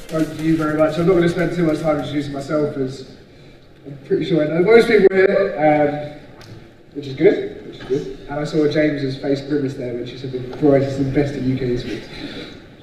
Thank you very much. I'm not going to spend too much time introducing myself, as I'm pretty sure I know most people here, which is good. And I saw James's face grimace there, which is the brightest and best in UK esports.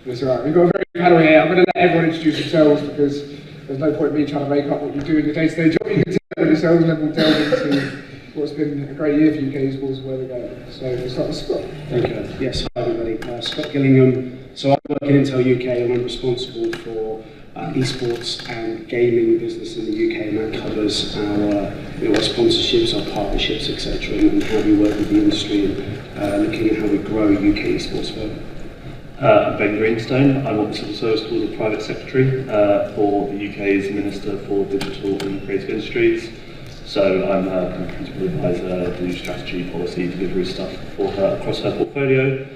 That's alright. We've got a very good panel here. I'm going to let everyone introduce themselves because there's no point in me trying to make up what you do in your day-to-day job. You can tell yourselves, and then we'll delve into what's been a great year for UK esports and where we're going. So we'll start with Scott. Thank you. Yes, hi everybody. Scott Gillingham. So I work in Intel UK and I'm responsible for esports and gaming business in the UK, and that covers our sponsorships, our partnerships, etc., and how we work with the industry and looking at how we grow UK esports further. I'm Ben Greenstone. I'm what also called the Private Secretary for the UK's Minister for Digital and Creative Industries. So I'm a principal advisor, do strategy, policy, delivery stuff for her across her portfolio,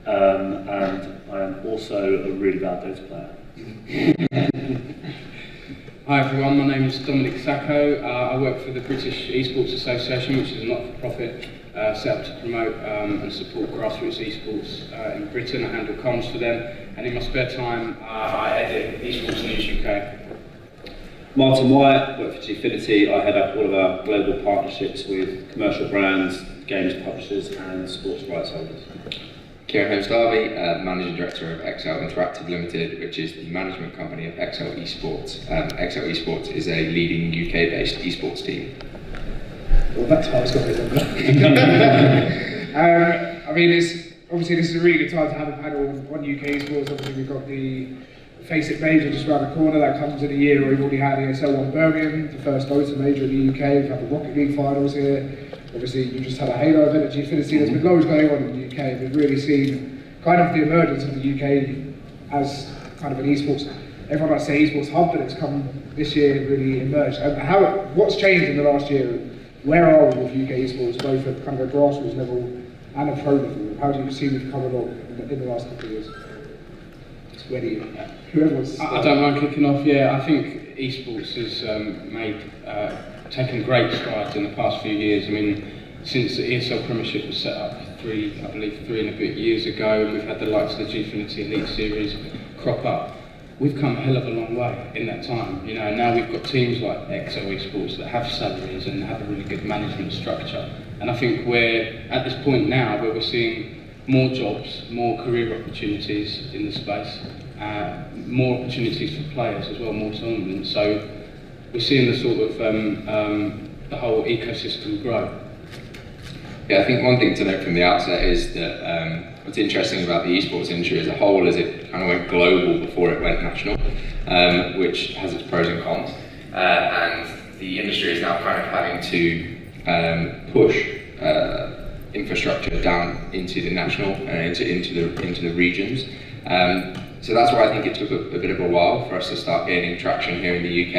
and I'm also a really bad Dota player. Hi everyone, my name is Dominic Sacco. I work for the British Esports Association, which is a not-for-profit set up to promote and support grassroots esports in Britain. I handle comms for them, and in my spare time I edit Esports News UK. Martin Wyatt, work for Gfinity. I head up all of our global partnerships with commercial brands, games publishers and sports rights holders. Kieran, Holmes-Darby, Managing Director of XL Interactive Limited, which is the management company of XL Esports. XL Esports is a leading UK-based esports team. Well, that's how it's got to I mean, obviously this is a really good time to have a panel on UK esports. Obviously we've got the Face It Major just around the corner that comes in a year where we've already had ESL One Birmingham, the first Dota major in the UK. We've had the Rocket League finals here. Obviously you just had a Halo event at Gfinity. There's been loads going on in the UK. We've really seen kind of the emergence of the UK as kind of an esports, everyone might say esports hub, but it's come this year really emerged. And what's changed in the last year? Where are we with UK esports, both at kind of a grassroots level and a pro level? How do you see it come along in the last couple of years? Where do you, whoever wants to start. I don't mind kicking off. Yeah, I think esports has taken great strides in the past few years. I mean, since the ESL Premiership was set up three and a bit years ago, and we've had the likes of the Gfinity Elite Series crop up, we've come a hell of a long way in that time. You know, now we've got teams like XL Esports that have salaries and have a really good management structure. And I think we're at this point now where we're seeing more jobs, more career opportunities in the space, more opportunities for players as well, more tournaments. So we're seeing the sort of the whole ecosystem grow. Yeah, I think one thing to note from the outset is that what's interesting about the esports industry as a whole is it kind of went global before it went national, which has its pros and cons. And the industry is now kind of having to push infrastructure down into the national and into the regions. So that's why I think it took a bit of a while for us to start gaining traction here in the UK.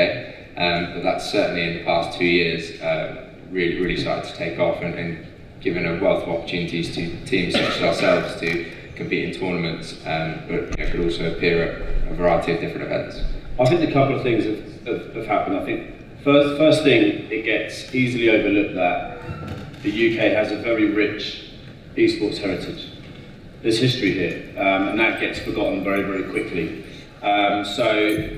But that's certainly in the past 2 years really started to take off and given a wealth of opportunities to teams such as ourselves to compete in tournaments, but could also appear at a variety of different events. I think a couple of things have happened. I think first thing, it gets easily overlooked that the UK has a very rich esports heritage. There's history here, and that gets forgotten very quickly. So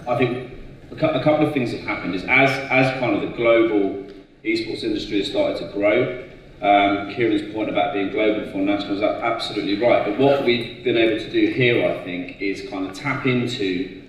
I think a couple of things have happened is as kind of the global esports industry has started to grow, Kieran's point about being global before national is absolutely right. But what we've been able to do here, I think, is kind of tap into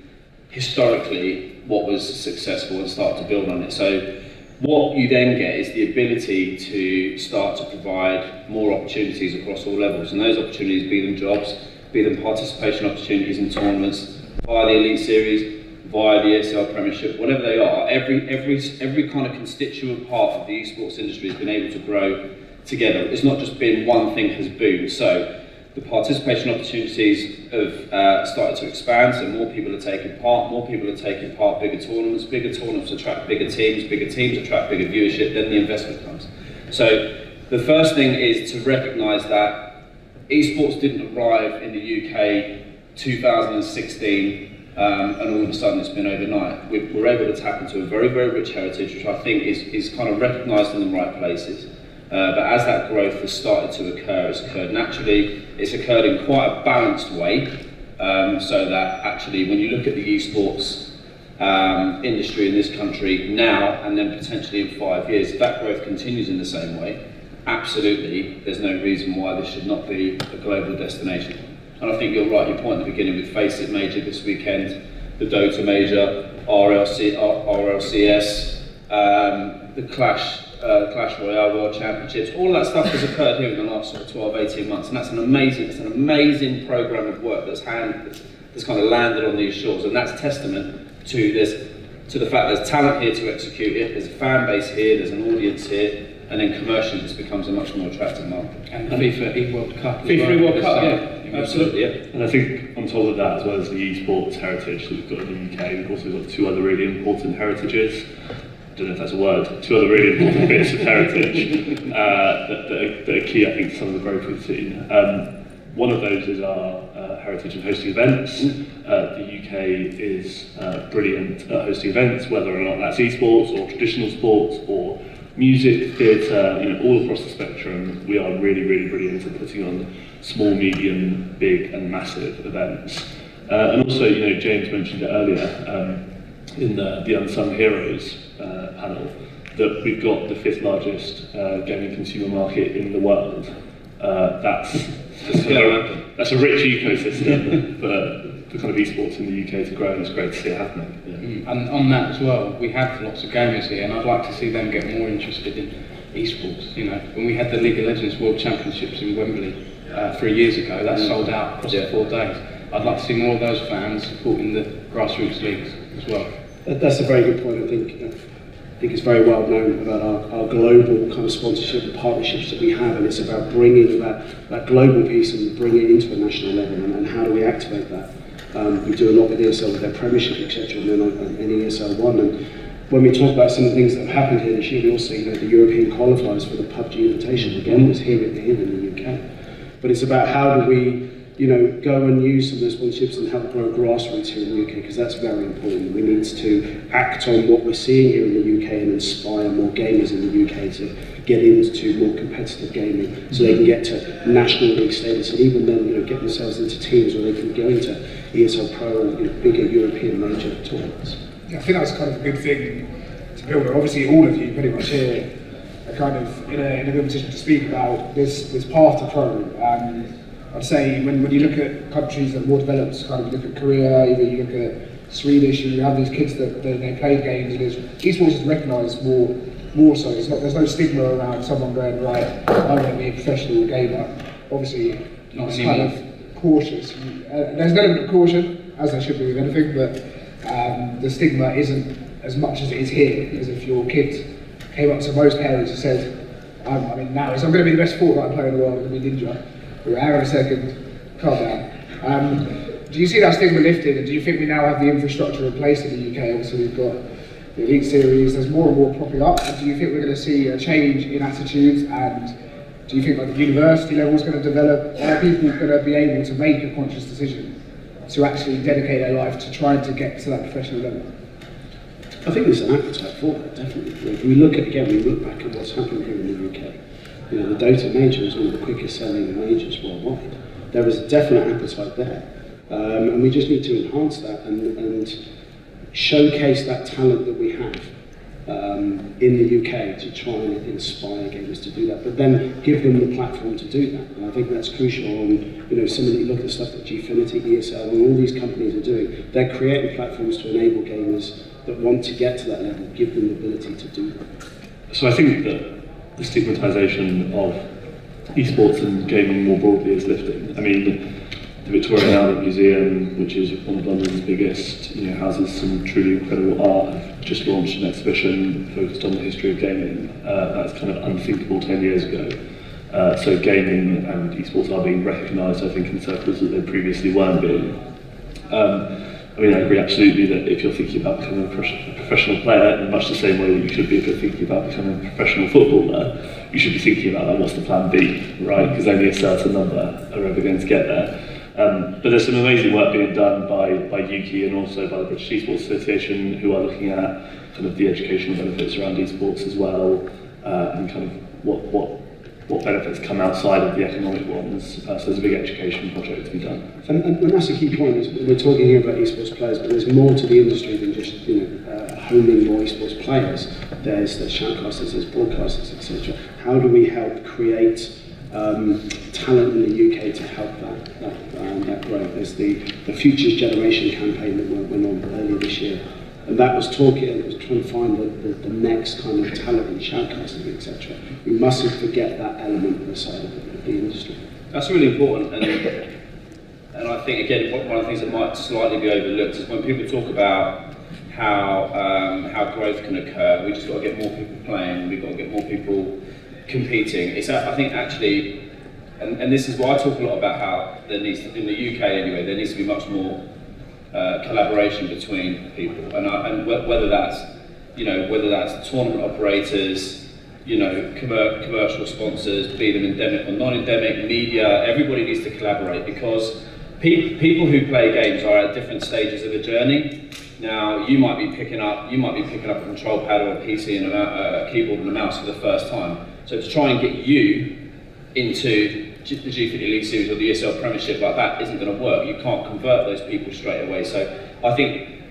historically what was successful and start to build on it. So what you then get is the ability to start to provide more opportunities across all levels, and those opportunities, be them jobs, be them participation opportunities in tournaments, via the Elite Series, via the ESL Premiership, whatever they are, every kind of constituent part of the esports industry has been able to grow together. It's not just been one thing has boomed. So the participation opportunities have started to expand, so more people are taking part, bigger tournaments attract bigger teams attract bigger viewership, then the investment comes. So the first thing is to recognise that esports didn't arrive in the UK 2016 and all of a sudden it's been overnight. We're able to tap into a very rich heritage, which I think is kind of recognised in the right places. But as that growth has started to occur, it's occurred naturally, it's occurred in quite a balanced way, so that actually when you look at the esports industry in this country now and then potentially in 5 years, if that growth continues in the same way, absolutely, there's no reason why this should not be a global destination. And I think you're right, your point at the beginning with Face It Major this weekend, the Dota Major, RLCS, the Clash Royale World Championships, all that stuff has occurred here in the last sort of 12, 18 months, and that's an amazing programme of work that's kind of landed on these shores, and that's testament to the fact there's talent here to execute it, there's a fan base here, there's an audience here, and then commercially this becomes a much more attractive market. And the FIFA World Cup. FIFA World Cup, yeah, absolutely, yeah. And I think on top of that, as well as the esports heritage that we've got in the UK, we've also got two other really important heritages. I don't know if that's a word, two other really important bits of heritage that are key, I think, to some of the growth we've seen. One of those is our heritage of hosting events. The UK is brilliant at hosting events, whether or not that's esports or traditional sports or music, theatre, all across the spectrum. We are really, really brilliant at putting on small, medium, big and massive events. And also, James mentioned it earlier in the Unsung Heroes panel, that we've got the 5th largest gaming consumer market in the world. That's a rich ecosystem for kind of esports in the UK to grow, and it's great to see it happening. Yeah. And on that as well, we have lots of gamers here, and I'd like to see them get more interested in esports. When we had the League of Legends World Championships in Wembley 3 years ago, that sold out across the 4 days. I'd like to see more of those fans supporting the grassroots leagues as well. That's a very good point. I think it's very well known about our global kind of sponsorship and partnerships that we have, and it's about bringing that global piece and bringing it into a national level, and how do we activate that. We do a lot with ESL with their Premiership, etc., and then in ESL 1. And when we talk about some of the things that have happened here this year, we also the European qualifiers for the PUBG Invitation again was here in the UK. But it's about how do we go and use some of those sponsorships and help grow grassroots here in the UK, because that's very important. We need to act on what we're seeing here in the UK and inspire more gamers in the UK to get into more competitive gaming, so they can get to national league status, and even then, get themselves into teams where they can go into ESL Pro and bigger European major tournaments. Yeah, I think that's kind of a good thing to build on. Obviously, all of you pretty much here are kind of in a good position to speak about this path to pro. I'd say when you look at countries that are more developed, kind of look at Korea, either you look at Swedish, you have these kids that they play games, and esports is recognised more so. There's no stigma around someone going, right, I'm going to be a professional gamer. Obviously, it's kind of cautious. There's an element of caution, as there should be with anything, but the stigma isn't as much as it is here, because if your kid came up to most parents and said, I'm going to be the best Fortnite player in the world, I'm going to be Ninja. Hang on a second, calm down. Do you see that stigma lifted, and do you think we now have the infrastructure in place in the UK? Obviously we've got the Elite Series, there's more and more propping up, and do you think we're going to see a change in attitudes, and do you think the university level is going to develop? Are people going to be able to make a conscious decision to actually dedicate their life to trying to get to that professional level? I think there's an appetite for that, definitely. If we look back at what's happening here in the UK, the Dota Major is one of the quickest selling majors worldwide. There is a definite appetite there. And we just need to enhance that and showcase that talent that we have in the UK to try and inspire gamers to do that, but then give them the platform to do that. And I think that's crucial. And some of the look at the stuff that Gfinity, ESL, and all these companies are doing. They're creating platforms to enable gamers that want to get to that level, give them the ability to do that. So I think that the stigmatisation of esports and gaming more broadly is lifting. I mean, the Victoria and Albert Museum, which is one of London's biggest, houses some truly incredible art, have just launched an exhibition focused on the history of gaming. That's kind of unthinkable 10 years ago. So gaming and esports are being recognised, I think, in circles that they previously weren't being. I agree absolutely that if you're thinking about becoming a professional player, in much the same way that you should be if you're thinking about becoming a professional footballer, you should be thinking about what's the plan B, right? Because only a certain number are ever going to get there. But there's some amazing work being done by UKI and also by the British Esports Association, who are looking at kind of the educational benefits around esports as well, and kind of what what benefits come outside of the economic ones. So there's a big education project to be done. And that's a key point. Is we're talking here about esports players, but there's more to the industry than just honing more esports players. There's shoutcasters, there's broadcasters, etc. How do we help create talent in the UK to help that growth? There's the Futures Generation campaign that went on earlier this year, and that was trying to find the next kind of talent in shoutcasting, etc. We mustn't forget that element of the side of the industry. That's really important, and I think again one of the things that might slightly be overlooked is when people talk about how growth can occur. We just got to get more people playing. We've got to get more people competing. I think actually, and this is why I talk a lot about how there needs to, in the UK anyway, there needs to be much more collaboration between people, and whether that's tournament operators, commercial sponsors, be them endemic or non-endemic, media. Everybody needs to collaborate because people who play games are at different stages of a journey. Now, you might be picking up a control pad or a PC and a keyboard and a mouse for the first time. So to try and get you into the Gfinity League Series or the ESL Premiership like that isn't going to work. You can't convert those people straight away. So I think,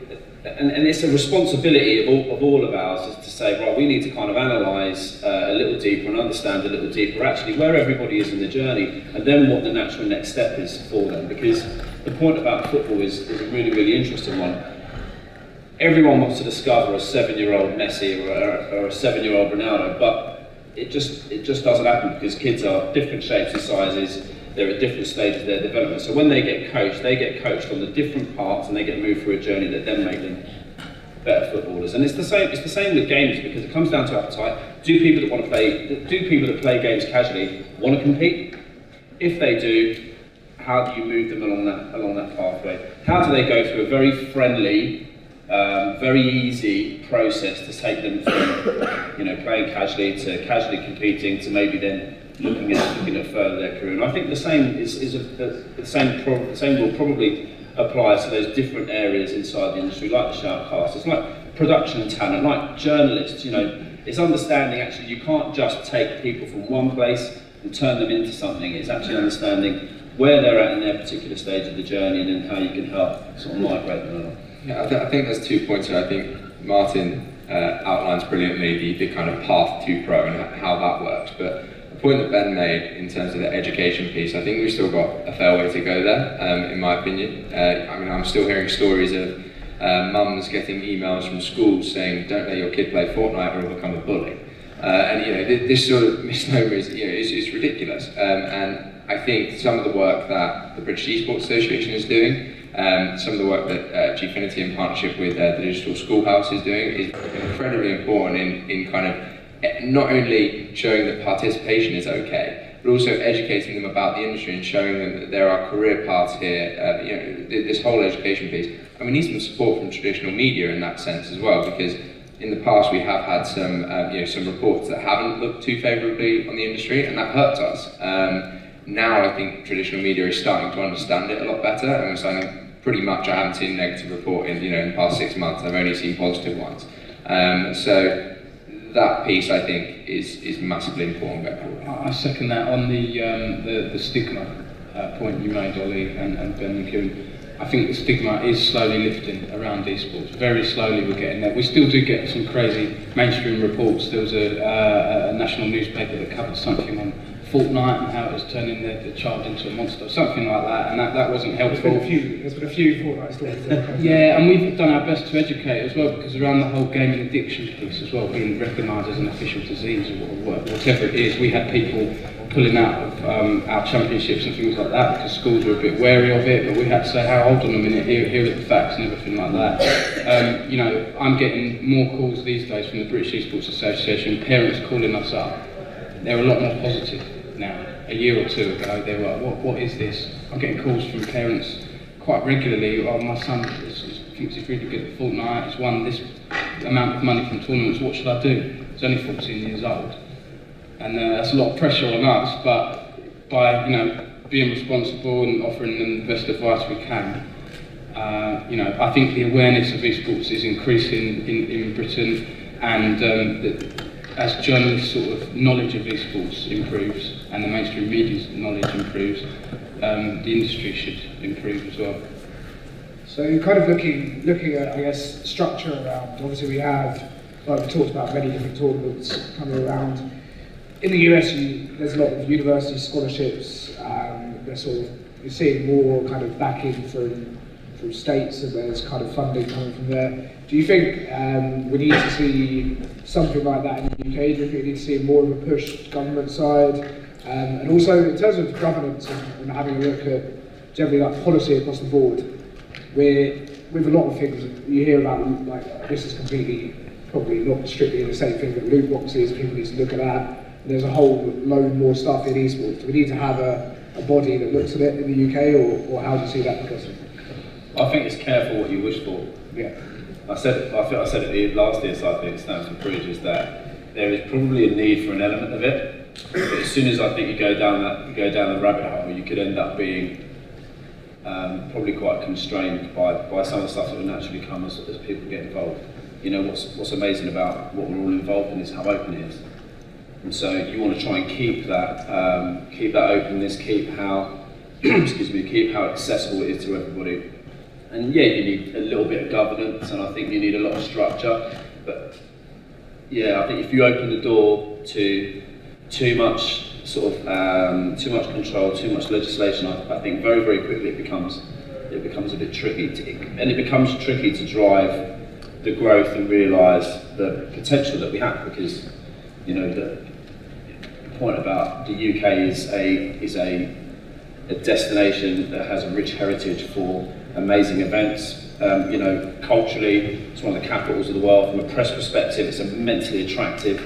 and it's a responsibility of all of ours is to say, right, we need to kind of analyse a little deeper and understand a little deeper actually where everybody is in the journey and then what the natural next step is for them. Because the point about football is a really, really interesting one. Everyone wants to discover a 7-year-old Messi or a 7-year-old Ronaldo, but it just doesn't happen because kids are different shapes and sizes. They're at different stages of their development. So when they get coached on the different parts, and they get moved through a journey that then make them better footballers. And it's the same with games because it comes down to appetite. Do people that play games casually want to compete? If they do, how do you move them along that pathway? How do they go through a very friendly, very easy process to take them from playing casually to casually competing to maybe then looking at further their career? And I think the same will probably apply to those different areas inside the industry, like the shoutcasters, like production talent, like journalists. It's understanding actually you can't just take people from one place and turn them into something. It's actually understanding where they're at in their particular stage of the journey and then how you can help sort of migrate them along. Yeah, I think there's 2 points here. I think Martin outlines brilliantly the kind of path to pro and how that works. But the point that Ben made in terms of the education piece, I think we've still got a fair way to go there, in my opinion. I'm still hearing stories of mums getting emails from schools saying, don't let your kid play Fortnite or he'll become a bully. This sort of misnomer is ridiculous. And I think some of the work that the British Esports Association is doing, some of the work that Gfinity in partnership with the Digital Schoolhouse is doing is incredibly important in kind of not only showing that participation is okay, but also educating them about the industry and showing them that there are career paths here, this whole education piece. And we need some support from traditional media in that sense as well, because in the past we have had some reports that haven't looked too favourably on the industry, and that hurts us. Now I think traditional media is starting to understand it a lot better, and we're starting pretty much, I haven't seen a negative report in the past 6 months. I've only seen positive ones. So that piece I think is massively important going forward. I second that. On the stigma point you made, Ollie and Ben and Kieran. I think the stigma is slowly lifting around esports. Very slowly we're getting there. We still do get some crazy mainstream reports. There was a national newspaper that covered something on Fortnite and how it was turning the child into a monster, something like that, and that wasn't helpful. There's been a few Fortnite stories. Yeah, and we've done our best to educate as well, because around the whole gaming addiction piece as well, being recognised as an official disease or whatever it is, we had people pulling out of our championships and things like that because schools were a bit wary of it, but we had to say, hold on a minute, here are the facts and everything like that. I'm getting more calls these days from the British Esports Association, parents calling us up. They're a lot more positive now. A year or two ago, they were like, what is this? I'm getting calls from parents quite regularly. Oh, my son thinks he's really good at Fortnite. He's won this amount of money from tournaments. What should I do? He's only 14 years old, and that's a lot of pressure on us. But by being responsible and offering them the best advice we can, I think the awareness of esports is increasing in Britain, and as journalists' sort of knowledge of esports improves and the mainstream media's knowledge improves, the industry should improve as well. So you're kind of looking at, I guess, structure around. Obviously, we have, like we talked about, many different tournaments coming around. In the US, there's a lot of university scholarships. You're seeing more kind of backing from states, and there's kind of funding coming from there. Do you think we need to see something like that in the UK? Do you think we need to see more of a push government side? And also, in terms of governance and having a look at generally like policy across the board, with a lot of things you hear about, like this is completely, probably not strictly the same thing, but loot boxes, people need to look at that. There's a whole load more stuff in esports. Do we need to have a body that looks at it in the UK, or how do you see that progressing? I think it's careful what you wish for. Yeah. I think I said it the last ESI thing, Stanford Bridge, is that there is probably a need for an element of it. But as soon as I think you go down the rabbit hole, you could end up being probably quite constrained by some of the stuff that will naturally come as people get involved. You know, what's amazing about what we're all involved in is how open it is. And so you want to try and keep that openness, keep how keep how accessible it is to everybody. And yeah, you need a little bit of governance, and I think you need a lot of structure. But yeah, I think if you open the door to too much control, too much legislation, I think very, very quickly it becomes a bit tricky, it becomes tricky to drive the growth and realise the potential that we have, because you know the point about the UK is a destination that has a rich heritage for amazing events. You know, culturally, it's one of the capitals of the world. From a press perspective, it's immensely attractive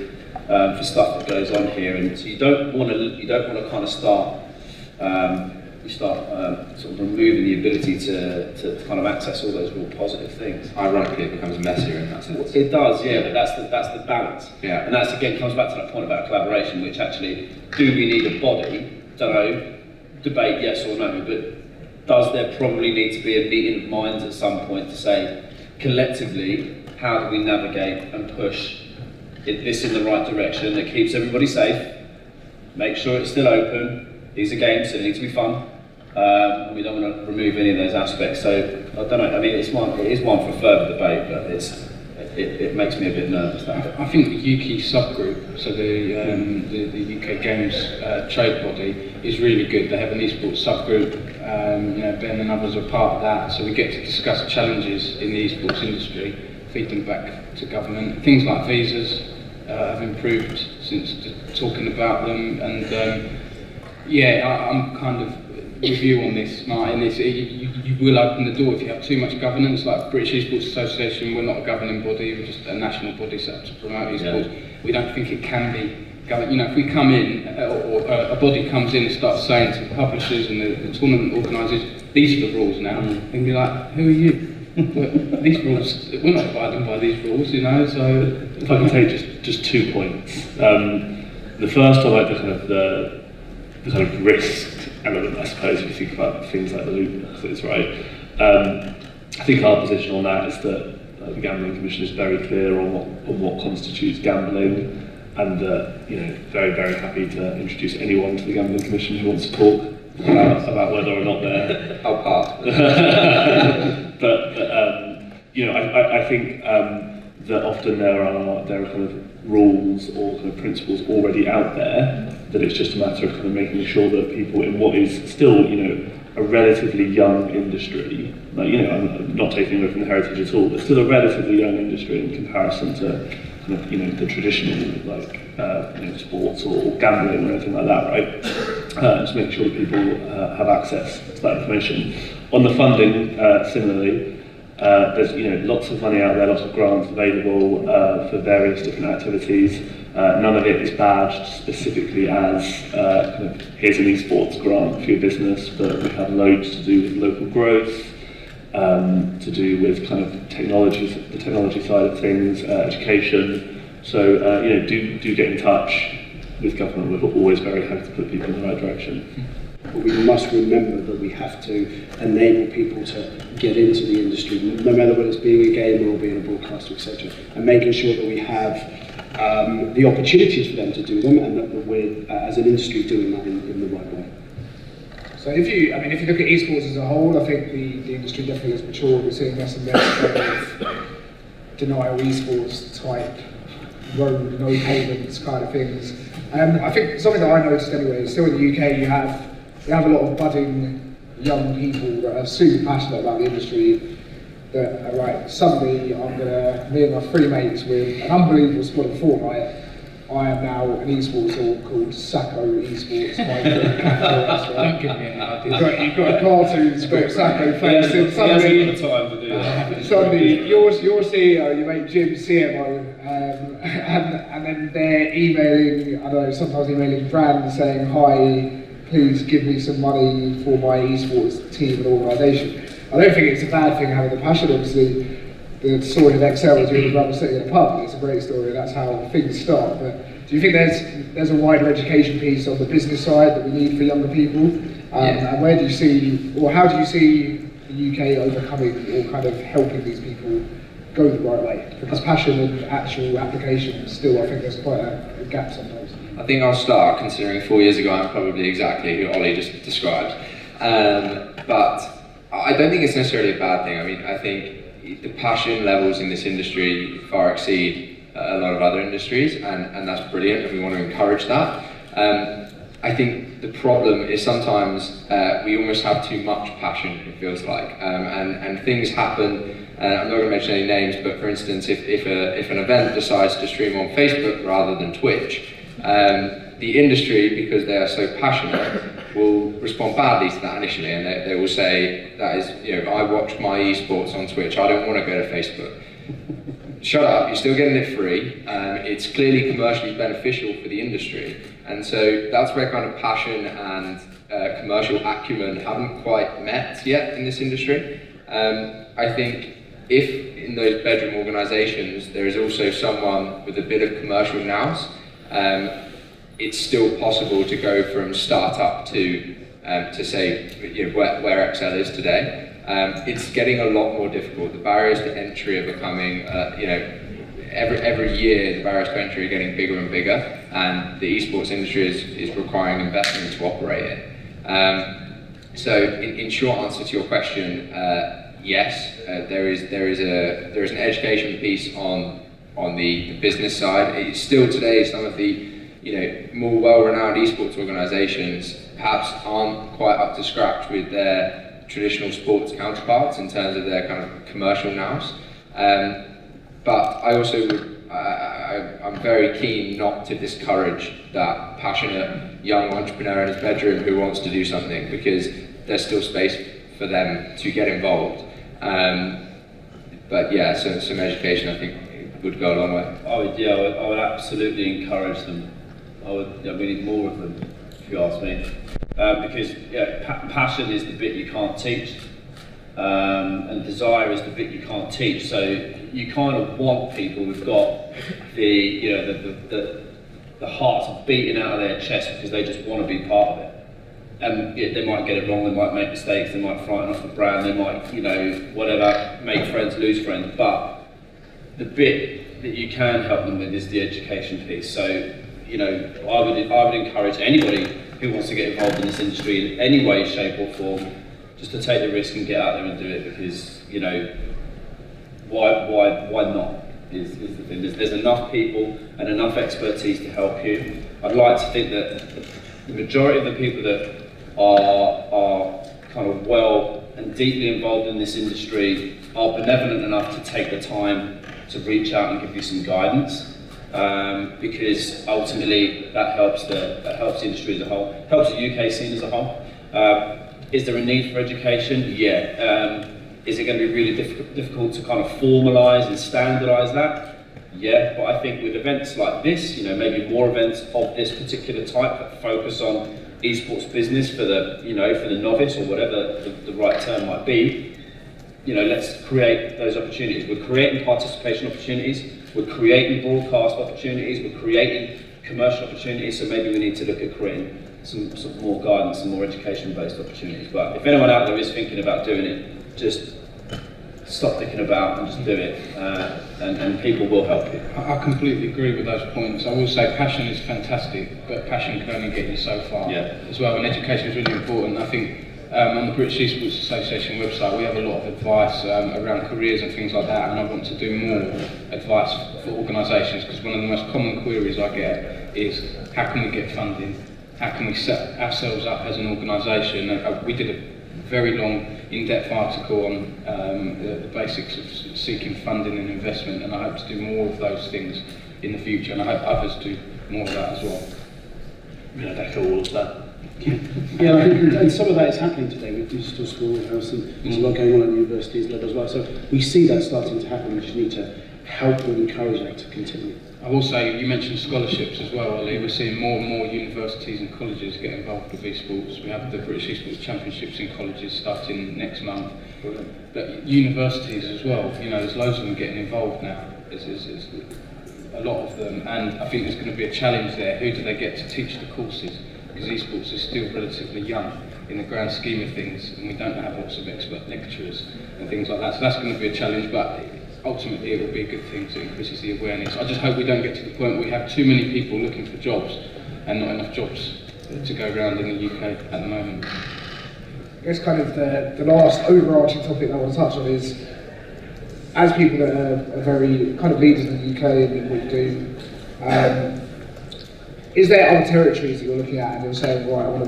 for stuff that goes on here, and so you don't want to kind of start sort of removing the ability to kind of access all those real positive things. Ironically, it becomes messier in that sense. It does, yeah, but that's the balance. Yeah. And that's again comes back to that point about collaboration, which actually, do we need a body? Don't know, debate yes or no, but does there probably need to be a meeting of minds at some point to say, collectively, how do we navigate and push this in the right direction that keeps everybody safe, make sure it's still open, these are games, so they need to be fun, we don't want to remove any of those aspects. So, I don't know, I mean, it is one for further debate, but it makes me a bit nervous. That. I think the UK subgroup, so the UK Games trade body, is really good. They have an esports subgroup. You know, Ben and others are part of that, so we get to discuss challenges in the esports industry, feed them back to government. Things like visas have improved since talking about them, and yeah, I'm kind of with you on this, Martin. You will open the door if you have too much governance. Like British Esports Association, we're not a governing body, we're just a national body set up to promote esports. Yeah. We don't think it can be governed. You know, if we come in, or a body comes in and starts saying to the publishers and the tournament organisers, these are the rules now, and be like, who are you? These rules, we're not abiding by these rules, you know. So if I can take just 2 points. The first, I like the kind of risk element, I suppose, if you think about things like the loot boxes, right? I think our position on that is that the Gambling Commission is very clear on what constitutes gambling, and you know, very, very happy to introduce anyone to the Gambling Commission who wants to talk about whether or not they're I'll pass. but you know, I think that often there are kind of rules or kind of principles already out there, that it's just a matter of kind of making sure that people in what is still, you know, a relatively young industry, like, you know, I'm not taking away from the heritage at all, but still a relatively young industry in comparison to kind of, you know, the traditional, like, you know, sports or gambling or anything like that, right? Just making sure that people have access to that information. On the funding, similarly, there's, you know, lots of money out there, lots of grants available for various different activities. None of it is badged specifically as kind of, here's an esports grant for your business, but we have loads to do with local growth, to do with kind of the technology side of things, education. So you know, do get in touch with government. We're always very happy to put people in the right direction. But we must remember that we have to enable people to get into the industry, no matter whether it's being a gamer or being a broadcaster, etc. And making sure that we have the opportunities for them to do them, and that we're, as an industry, doing that in the right way. So if you look at esports as a whole, I think the industry definitely has matured. We're seeing less and less kind of denial esports type road, no payments kind of things. I think something that I noticed anyway is still in the UK you have a lot of budding young people that are super passionate about the industry, that are right, suddenly me and my three mates with an unbelievable squad of Fortnite, I am now an esports org called Sacco Esports. Don't give me any ideas. You've got a cartoon sport Sacco face, and suddenly your CEO, your mate Jim, CMO, and then they're emailing, I don't know, sometimes emailing brands saying, hi, please give me some money for my esports team and organisation. I don't think it's a bad thing having the passion. Obviously, the story of Excel is really brother sitting in a pub. It's a great story. That's how things start. But do you think there's a wider education piece on the business side that we need for younger people? And where do you see, or how do you see the UK overcoming or kind of helping these people go the right way? Because passion and actual application, still, I think there's quite a gap sometimes. I think I'll start, considering 4 years ago I'm probably exactly who Ollie just described. But I don't think it's necessarily a bad thing. I mean, I think the passion levels in this industry far exceed a lot of other industries, and that's brilliant, and we want to encourage that. I think the problem is sometimes we almost have too much passion, it feels like, and things happen. I'm not going to mention any names, but for instance, if an event decides to stream on Facebook rather than Twitch, the industry, because they are so passionate, will respond badly to that initially, and they will say, that is, I watch my esports on Twitch, I don't want to go to Facebook. Shut up, you're still getting it free, it's clearly commercially beneficial for the industry, and so that's where kind of passion and commercial acumen haven't quite met yet in this industry. I think if in those bedroom organisations there is also someone with a bit of commercial nous, it's still possible to go from startup to say where Excel is today. It's getting a lot more difficult. The barriers to entry are becoming, every year the barriers to entry are getting bigger and bigger, and the esports industry is requiring investment to operate it. So, in short answer to your question, yes, there is an education piece on the business side. It's still today some of the more well-renowned esports organisations perhaps aren't quite up to scratch with their traditional sports counterparts in terms of their kind of commercial nous. But I also I'm very keen not to discourage that passionate young entrepreneur in his bedroom who wants to do something, because there's still space for them to get involved. But yeah, so some education I think would go a long way. I would absolutely encourage them. We need more of them, if you ask me. Because passion is the bit you can't teach, and desire is the bit you can't teach. So you kind of want people who've got the hearts beating out of their chest because they just want to be part of it. And they might get it wrong, they might make mistakes, they might frighten off the brand, they might, whatever, make friends, lose friends. But the bit that you can help them with is the education piece. So, I would encourage anybody who wants to get involved in this industry in any way, shape or form, just to take the risk and get out there and do it, because, why not is the thing. There's enough people and enough expertise to help you. I'd like to think that the majority of the people that are kind of well and deeply involved in this industry are benevolent enough to take the time to reach out and give you some guidance. Because ultimately that helps the industry as a whole, helps the UK scene as a whole. Is there a need for education? Yeah. Is it going to be really difficult to kind of formalise and standardise that? Yeah, but I think with events like this, maybe more events of this particular type that focus on esports business for the novice or whatever the right term might be, let's create those opportunities. We're creating participation opportunities. We're creating broadcast opportunities, we're creating commercial opportunities, so maybe we need to look at creating some more guidance and more education-based opportunities. But if anyone out there is thinking about doing it, just stop thinking about and just do it, and people will help you. I completely agree with those points. I will say passion is fantastic, but passion can only get you so far as well, and education is really important. I think on the British Esports Association website we have a lot of advice around careers and things like that, and I want to do more advice for organisations, because one of the most common queries I get is how can we get funding, how can we set ourselves up as an organisation. We did a very long in-depth article on the basics of seeking funding and investment, and I hope to do more of those things in the future, and I hope others do more of that as well. Yeah, I echo all of that. Yeah, I think, and some of that is happening today with digital schoolhouse, and there's a lot going on at universities level as well. So we see that starting to happen. We just need to help and encourage that to continue. I will say, you mentioned scholarships as well, Ollie. We're seeing more and more universities and colleges get involved with esports. We have the British Esports Championships in colleges starting next month. But universities as well, you know, there's loads of them getting involved now. There's a lot of them, and I think there's going to be a challenge there. Who do they get to teach the courses? Because esports is still relatively young in the grand scheme of things, and we don't have lots of expert lecturers and things like that. So that's going to be a challenge, but ultimately it will be a good thing to increase the awareness. I just hope we don't get to the point where we have too many people looking for jobs and not enough jobs to go around in the UK at the moment. I guess kind of the last overarching topic I want to touch on is, as people that are very kind of leaders in the UK and what you do, is there other territories that you're looking at and you're saying, right,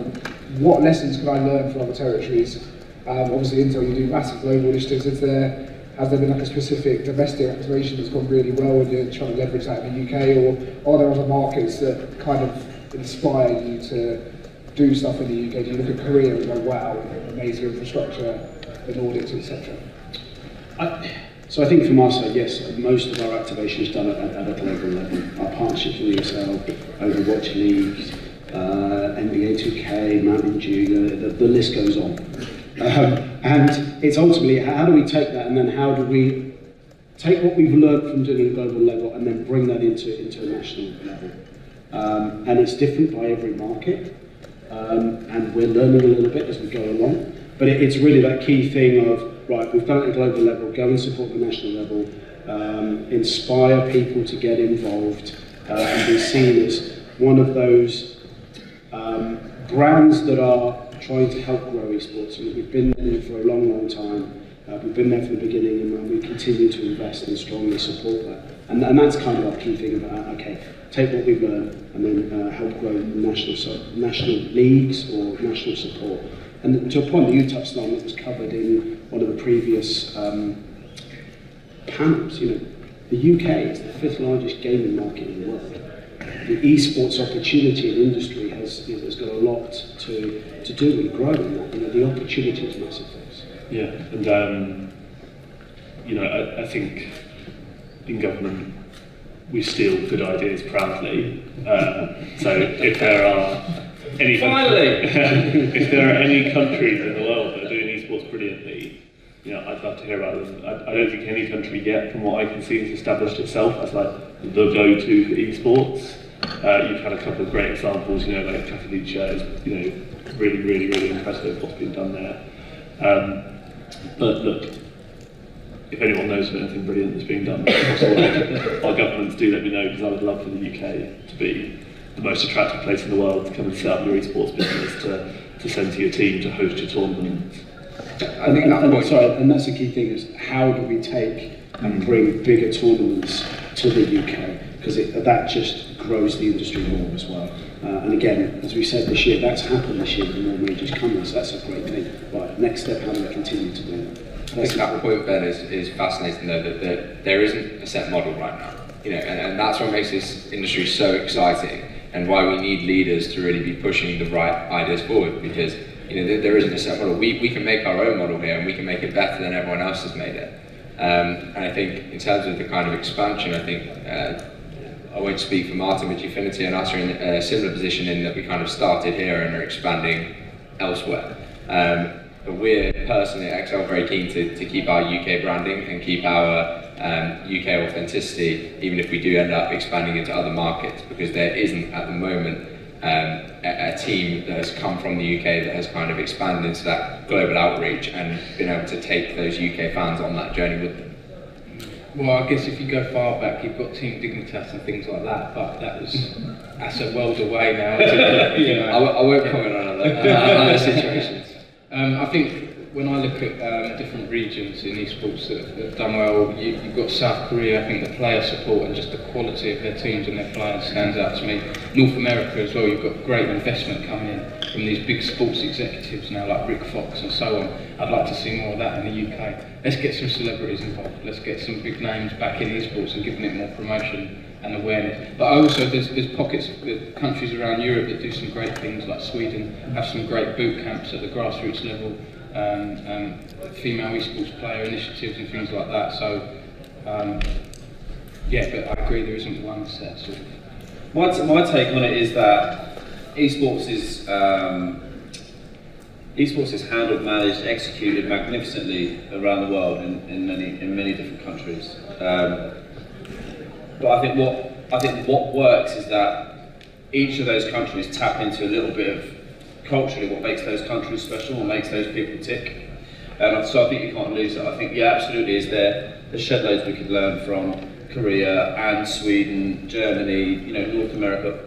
what lessons can I learn from other territories? Obviously Intel, you do massive global initiatives. Has there been like a specific domestic activation that's gone really well and you're trying to leverage that in the UK, or are there other markets that kind of inspire you to do stuff in the UK? Do you look at Korea and go, wow, amazing infrastructure, the Nordics, etc.? So I think from our side, yes, most of our activation is done at a global level. Our partnerships with ESL, Overwatch League, NBA 2K, Mountain Dew, the list goes on. And it's ultimately, how do we take that, and then how do we take what we've learned from doing at a global level and then bring that into a national level? And it's different by every market, and we're learning a little bit as we go along. But it's really that key thing of, right, we've done it at a global level, go and support the national level, inspire people to get involved, and be seen as one of those brands that are trying to help grow esports. And we've been in it for a long, long time. We've been there from the beginning, and we continue to invest and strongly support that. And that's kind of our key thing about, okay, take what we've learned and then help grow national leagues or national support. And to a point that you touched on, that was covered in one of the previous panels, you know, the UK is the 5th largest gaming market in the world. The esports opportunity and industry has got a lot to do and grow in that. You know, the opportunity is massive for us. Yeah, and you know, I think in government we steal good ideas proudly. So if there are any if there are any countries in the world that are doing esports brilliantly, you know, I'd love to hear about them. I don't think any country yet, from what I can see, has established itself as like the go-to for esports. You've had a couple of great examples, you know, like Gfinity is, you know, really impressive what's been done there. But look, if anyone knows of anything brilliant that's being done across the world, our governments do let me know, because I would love for the UK to be the most attractive place in the world to come and set up your esports business, to send to your team, to host your tournaments. I think and that's the key thing, is how do we take and bring bigger tournaments to the UK? Because that just grows the industry more as well. And again, as we said this year, that's happened this year with more majors coming, so that's a great thing. Right, next step, how do we continue to do that? I think that point, Ben, is fascinating though, that there isn't a set model right now. You know, and that's what makes this industry so exciting, and why we need leaders to really be pushing the right ideas forward, because you know, there isn't a set model. We can make our own model here, and we can make it better than everyone else has made it. And I think in terms of the kind of expansion, I think I won't speak for Martin, but Gfinity and us are in a similar position in that we kind of started here and are expanding elsewhere. But we're personally at Excel very keen to keep our UK branding and keep our UK authenticity, even if we do end up expanding into other markets, because there isn't at the moment a team that has come from the UK that has kind of expanded into that global outreach and been able to take those UK fans on that journey with them? Well, I guess if you go far back, you've got Team Dignitas and things like that, but that's a world away now. I won't comment on other situations. I think when I look at different regions in esports that have done well, you've got South Korea. I think the player support and just the quality of their teams and their players stands out to me. North America as well, you've got great investment coming in from these big sports executives now, like Rick Fox and so on. I'd like to see more of that in the UK. Let's get some celebrities involved. Let's get some big names back in esports and giving it more promotion and awareness. But also there's pockets of countries around Europe that do some great things, like Sweden have some great boot camps at the grassroots level, female esports player initiatives and things like that. So yeah, but I agree there isn't one set sort of. My take on it is that esports is handled, managed, executed magnificently around the world in many different countries. But I think what works is that each of those countries tap into a little bit of culturally what makes those countries special, what makes those people tick. And so I think you can't lose that. I think, yeah, absolutely is there. There's shed loads we could learn from Korea and Sweden, Germany, North America,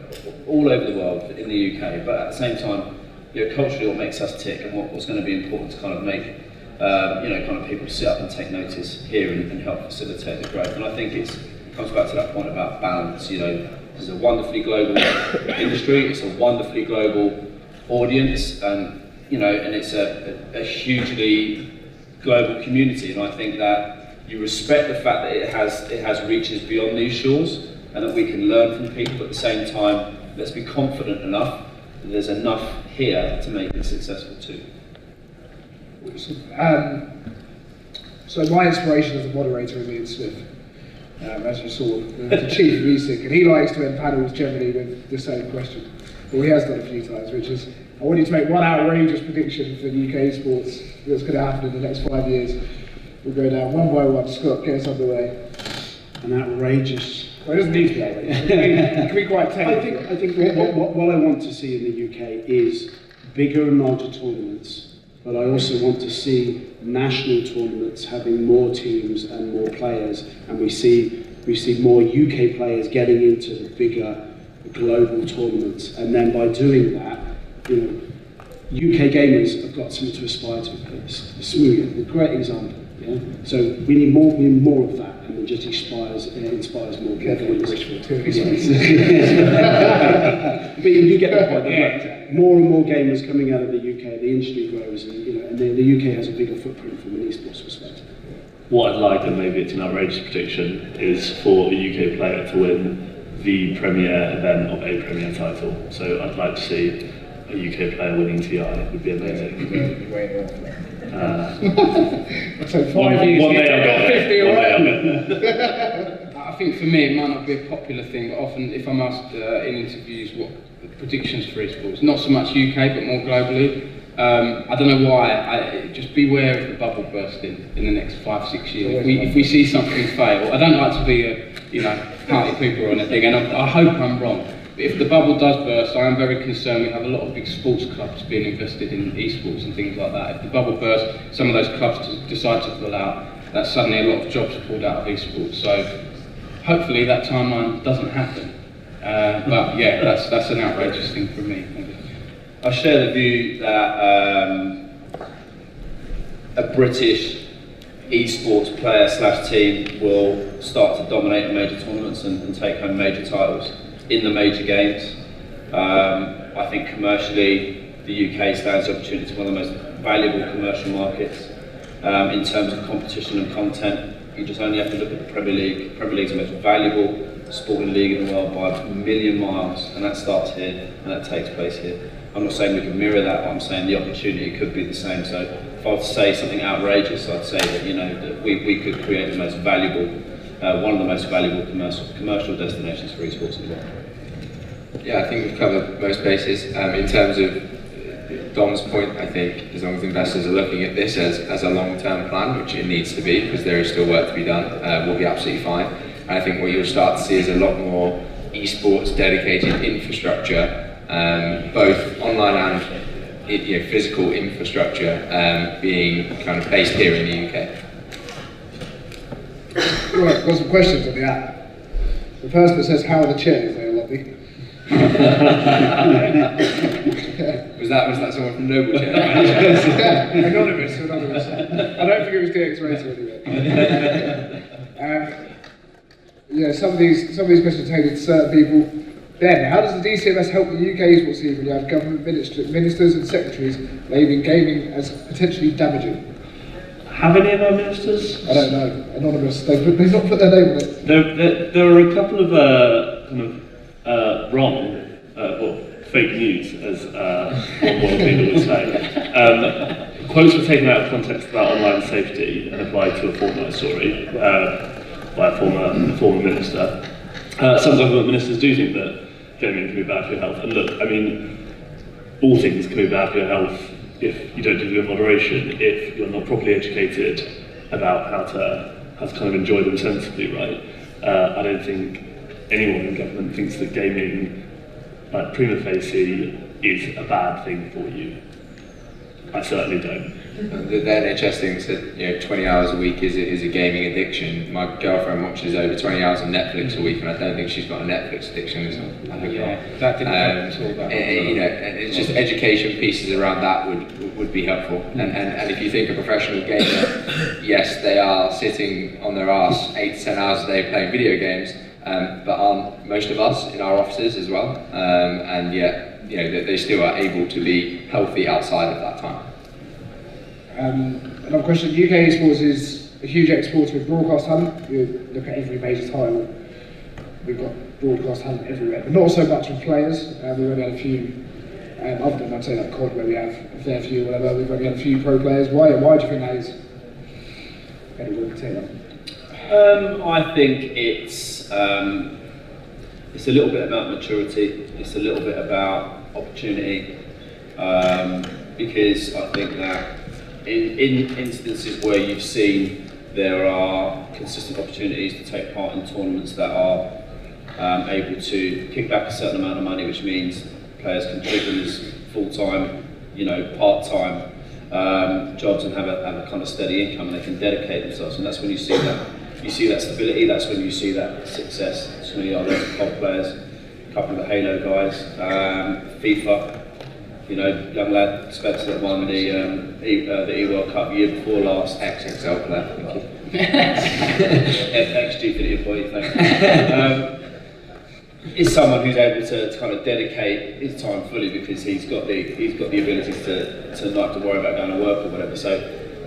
all over the world in the UK. But at the same time, culturally what makes us tick and what's going to be important to kind of make, kind of people sit up and take notice here and help facilitate the growth. And I think it comes back to that point about balance. This is a wonderfully global industry. It's a wonderfully global audience, and and it's a hugely global community. And I think that you respect the fact that it has reaches beyond these shores, and that we can learn from people. But at the same time, let's be confident enough that there's enough here to make it successful too. So my inspiration as a moderator is Ian Smith, as you saw, the chief of ESIC, and he likes to end panels generally with the same question. Well, he has done a few times, which is, I want you to make one outrageous prediction for UK sports that's going to happen in the next 5 years. We'll go down one by one. Scott, get us underway. An outrageous... Well, it doesn't need to be outrageous. It can be quite technical. I think what I want to see in the UK is bigger and larger tournaments, but I also want to see national tournaments having more teams and more players, and we see more UK players getting into the bigger global tournaments, and then by doing that, UK gamers have got something to aspire to. Smooth, a great example. Yeah? So we need more of that, and it just inspires more gamers. But you get the point. Yeah. More and more gamers coming out of the UK, the industry grows, and the UK has a bigger footprint from an esports perspective. What I'd like, and maybe it's an outrageous prediction, is for a UK player to win the premier event of a premier title. So I'd like to see a UK player winning TI. It would be amazing. So 5 years, one day I'll got 50 get. I think for me it might not be a popular thing, but often if I'm asked in interviews what predictions for esports, not so much UK but more globally, I don't know why, just beware of the bubble bursting in the next 5-6 years. If we see something fail, I don't like to be a party pooper or anything, and I hope I'm wrong. But if the bubble does burst, I am very concerned. We have a lot of big sports clubs being invested in esports and things like that. If the bubble bursts, some of those clubs decide to pull out, that's suddenly a lot of jobs are pulled out of esports. So hopefully that timeline doesn't happen. But yeah, that's an outrageous thing for me. I share the view that a British esports player / team will start to dominate the major tournaments and take home major titles in the major games. I think commercially the UK stands the opportunity to one of the most valuable commercial markets in terms of competition and content. You just only have to look at the Premier League. Premier League's the most valuable sporting league in the world by a million miles, and that starts here and that takes place here. I'm not saying we can mirror that, but I'm saying the opportunity could be the same. So if I was to say something outrageous, I'd say that that we could create the most valuable, one of the most valuable commercial destinations for esports in the world. Yeah, I think we've covered most bases. In terms of Dom's point, I think as long as investors are looking at this as a long-term plan, which it needs to be because there is still work to be done, we'll be absolutely fine. And I think what you'll start to see is a lot more esports dedicated infrastructure both online and physical infrastructure being kind of based here in the UK. Right, got some questions on the app. The first one says, how are the chairs there, Lobby? Was that someone from Noble Chair? Anonymous. I don't think it was DX Racer anyway. Some of these questions are tailored to certain people. Then, how does the DCMS help the UK esports scene when you have government ministers and secretaries labelling gaming as potentially damaging? Have any of our ministers? I don't know. Anonymous. They've not put their name on it. There are a couple of wrong, or fake news, as one people would say. Quotes were taken out of context about online safety and applied to a Fortnite story by a former minister. Some government ministers do think that gaming can be bad for your health. And look, I mean, all things can be bad for your health if you don't do good moderation, if you're not properly educated about how to kind of enjoy them sensibly, right? I don't think anyone in government thinks that gaming, like prima facie, is a bad thing for you. I certainly don't. The NHS thinks that 20 hours a week is a gaming addiction. My girlfriend watches over 20 hours of Netflix a week, and I don't think she's got a Netflix addiction. That didn't help at all. It's just education pieces around that would be helpful. And if you think a professional gamer, yes, they are sitting on their arse 8 to 10 hours a day playing video games, but aren't most of us in our offices as well? And yet, they still are able to be healthy outside of that time. Another question, UK esports is a huge exporter of broadcast talent. You look at every major title, we've got broadcast talent everywhere, but not so much in players. We've only had a few, other than I'd say like COD where we have a fair few or whatever, we've only had a few pro players. Why do you think that is? Anyone can say that? I think it's a little bit about maturity, it's a little bit about opportunity, because I think that in instances where you've seen there are consistent opportunities to take part in tournaments that are able to kick back a certain amount of money, which means players can treat them as full-time, part-time jobs and have a kind of steady income, and they can dedicate themselves, and that's when you see that stability, that's when you see that success. So many other COD players, a couple of the Halo guys, FIFA, young lad Spencer that won the E-World Cup year before last. XXL player, thank you. Gfinity boy, thank you. Is someone who's able to kind of dedicate his time fully because he's got the ability to not have to worry about going to work or whatever. So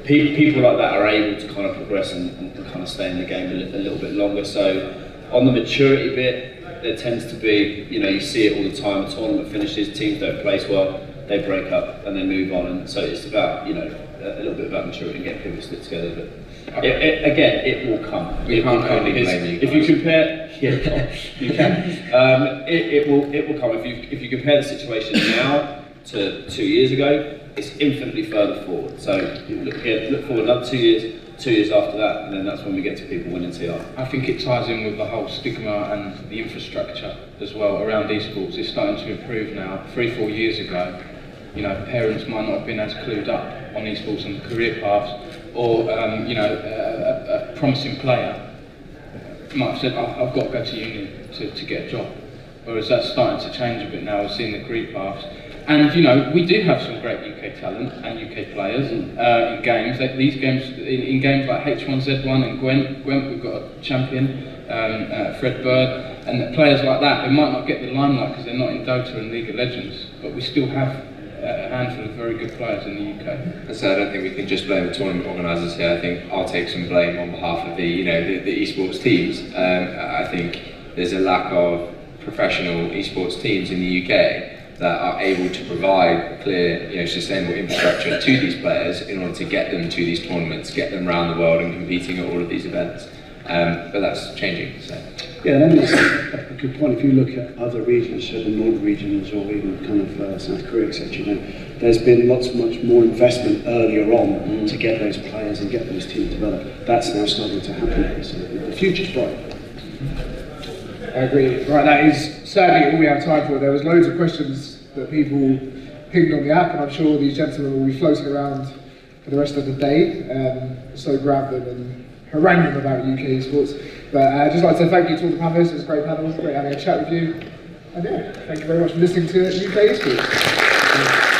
people like that are able to kind of progress and kind of stay in the game a little bit longer. So on the maturity bit, there tends to be, you see it all the time, the tournament finishes, teams don't place well, they break up and they move on, and so it's about, a little bit about maturity and getting people to stick together. But it will come. We can't only blame you. If you compare, you can. It will come. If you compare the situation now to 2 years ago, it's infinitely further forward. So you look forward another 2 years. 2 years after that, and then that's when we get to people winning TR. I think it ties in with the whole stigma and the infrastructure as well around esports. It's starting to improve now. 3-4 years ago, parents might not have been as clued up on esports and career paths, or a promising player might have said, I've got to go to uni to get a job. Whereas that's starting to change a bit now. We're seeing the career paths. And we do have some great UK talent and UK players in games. These games, in games like H1Z1 and Gwent, we've got a champion, Fred Bird, and players like that. They might not get the limelight because they're not in Dota and League of Legends, but we still have a handful of very good players in the UK. So I don't think we can just blame the tournament organisers here. I think I'll take some blame on behalf of the esports teams. I think there's a lack of professional esports teams in the UK that are able to provide clear, sustainable infrastructure to these players in order to get them to these tournaments, get them around the world and competing at all of these events. But that's changing. So. Yeah, I think it's a good point. If you look at other regions, so the Nordic regions or even kind of South Korea, etc., there's been much more investment earlier on to get those players and get those teams developed. That's now starting to happen. So the future's bright. I agree. Right, that is sadly all we have time for. There was loads of questions that people pinged on the app, and I'm sure these gentlemen will be floating around for the rest of the day. So grab them and harangue them about UK esports. But I'd just like to say thank you to all the panelists. It was a great panel, great having a chat with you. And yeah, thank you very much for listening to UK Esports.